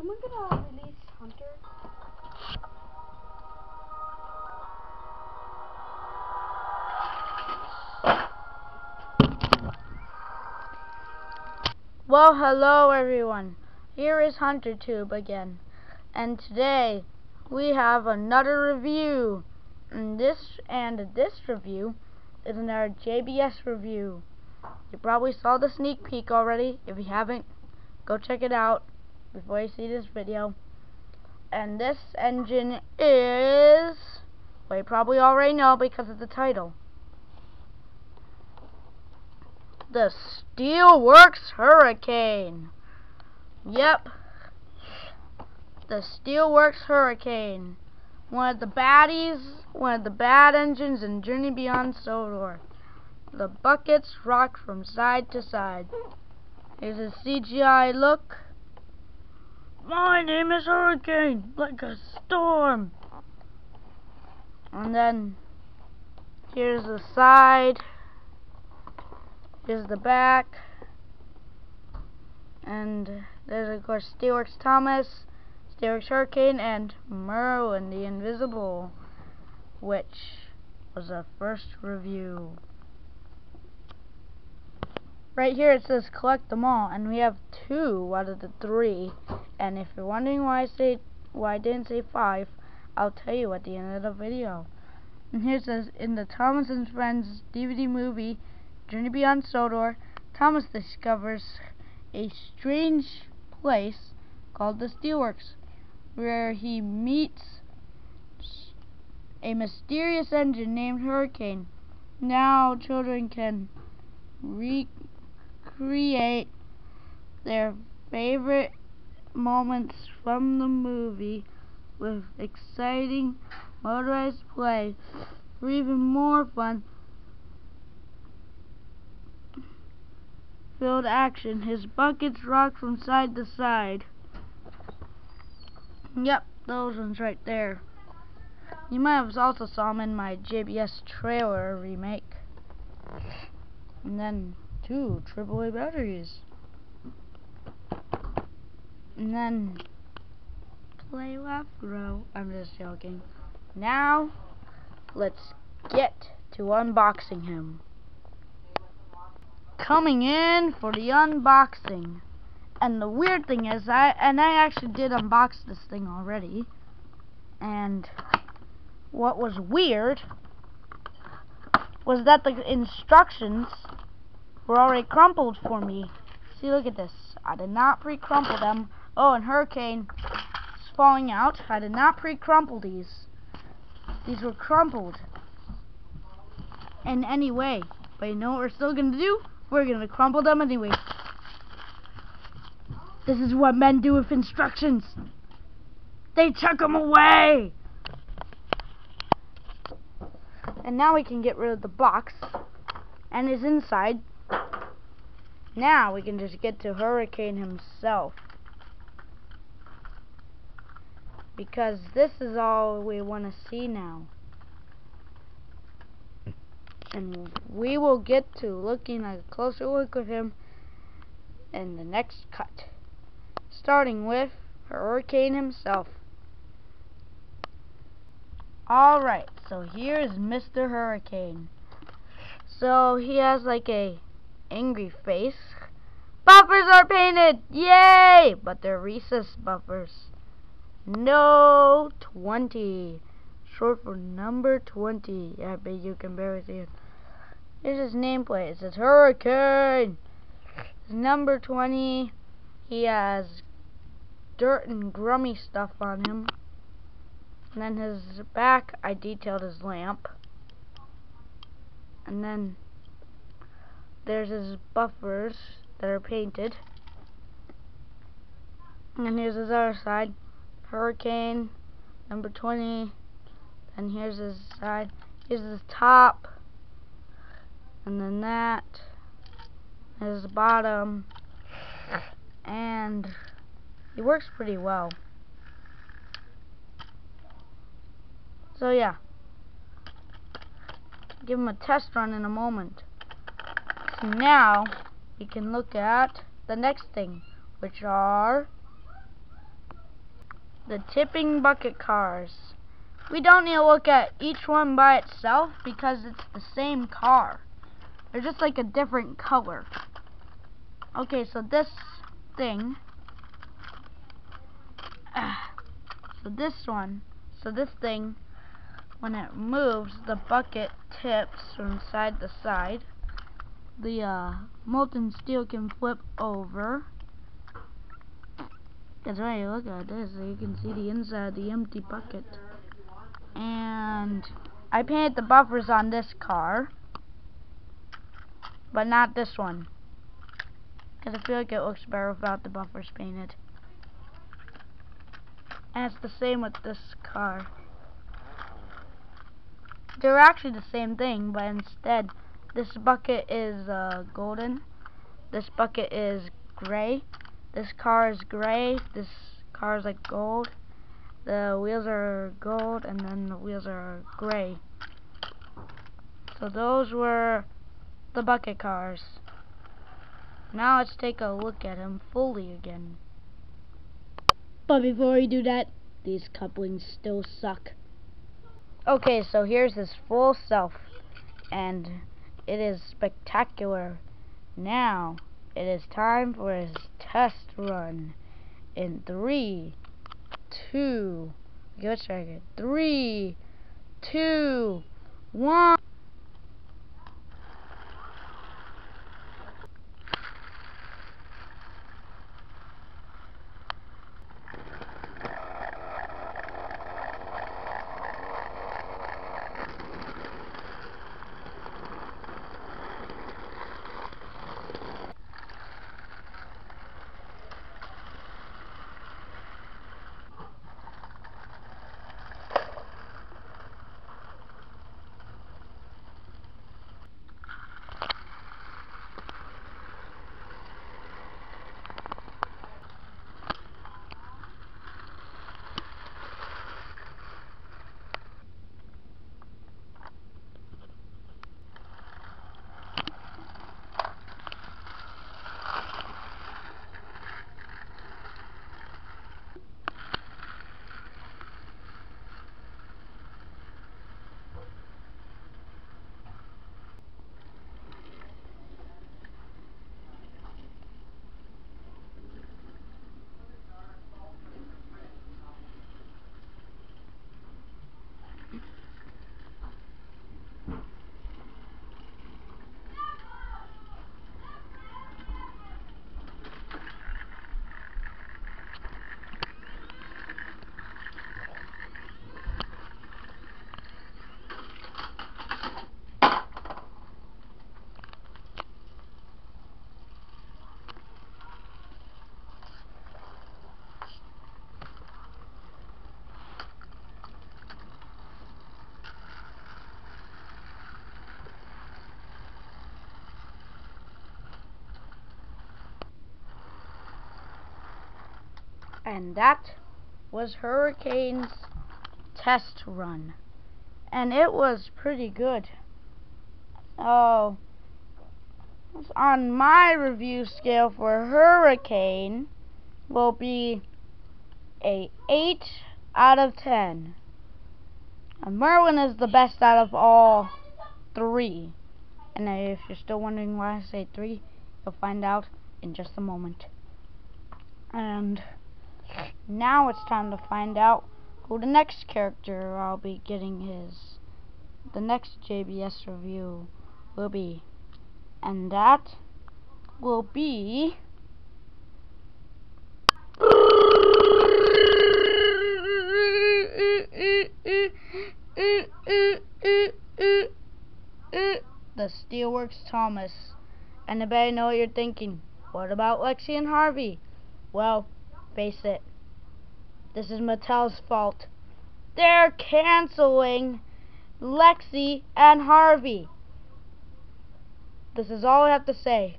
someone gonna release Hunter? Well, hello everyone. Here is HunterTube again, and today we have another review. And this review is our JBS review. You probably saw the sneak peek already. If you haven't, go check it out before you see this video. And this engine is, well, you probably already know because of the title, the Steelworks Hurricane. Yep, the Steelworks Hurricane. One of the baddies, one of the bad engines in Journey Beyond Sodor. The buckets rock from side to side. Here's a CGI look. My name is Hurricane, like a storm. And then here's the side. Here's the back. And there's of course Steelworks Thomas, Steelworks Hurricane, and Merlin the Invisible, which was our first review. Right here it says collect them all, and we have 2 out of the 3. And if you're wondering why I didn't say 5, I'll tell you at the end of the video. And here it says, in the Thomas and Friends DVD movie Journey Beyond Sodor, Thomas discovers a strange place called the Steelworks, where he meets a mysterious engine named Hurricane. Now children can recreate their favorite moments from the movie with exciting motorized play. For even more fun filled action, his buckets rock from side to side. Yep, those ones right there. You might have also saw them in my JBS trailer remake. And then 2 AAA batteries. And then play, laugh, grow. I'm just joking. Now let's get to unboxing him. Coming in for the unboxing. And the weird thing is, I actually did unbox this thing already. And what was weird was that the instructions were already crumpled for me. See, look at this. I did not pre-crumple them. Oh, and Hurricane is falling out. I did not pre-crumple these. These were crumpled in any way. But you know what we're still going to do? We're going to crumple them anyway. This is what men do with instructions. They chuck them away. And now we can get rid of the box and his inside. Now we can just get to Hurricane himself, because this is all we want to see now. And we will get to looking at a closer look of him in the next cut, starting with Hurricane himself. Alright, so here is Mr. Hurricane. So he has like a angry face. Buffers are painted! Yay! But they're recessed buffers. No 20. Short for number 20. Yeah, I bet you can barely see it. Here's his nameplate. It says Hurricane. His number 20. He has dirt and grummy stuff on him. And then his back, I detailed his lamp. And then there's his buffers that are painted. And here's his other side. Hurricane, number 20. And here's his side. Here's his top. And then that. His bottom. And he works pretty well. So yeah. Give him a test run in a moment. So now we can look at the next thing, which are the tipping bucket cars. We don't need to look at each one by itself because it's the same car. They're just like a different color. Okay, so this thing, this thing, when it moves, the bucket tips from side to side. The molten steel can flip over. That's right, look at this, so you can see the inside of the empty bucket. And I painted the buffers on this car, but not this one, because I feel like it looks better without the buffers painted. And it's the same with this car. They're actually the same thing, but instead this bucket is golden, this bucket is gray, this car is gray, this car is like gold, the wheels are gold, and then the wheels are gray. So those were the bucket cars. Now let's take a look at him fully again. But before we do that, these couplings still suck. Okay, so here's his full self, and it is spectacular. Now it is time for his test run. In 3, 2, let's try again. 3, 2, 1. And that was Hurricane's test run, and it was pretty good. Oh, on my review scale for Hurricane will be a 8 out of 10. And Merwin is the best out of all 3. And if you're still wondering why I say 3, you'll find out in just a moment. And now it's time to find out who the next character I'll be getting the next JBS review will be. And that will be the Steelworks Thomas. And I bet you know what you're thinking. What about Lexi and Harvey? Well, face it. This is Mattel's fault. They're canceling Lexi and Harvey. This is all I have to say.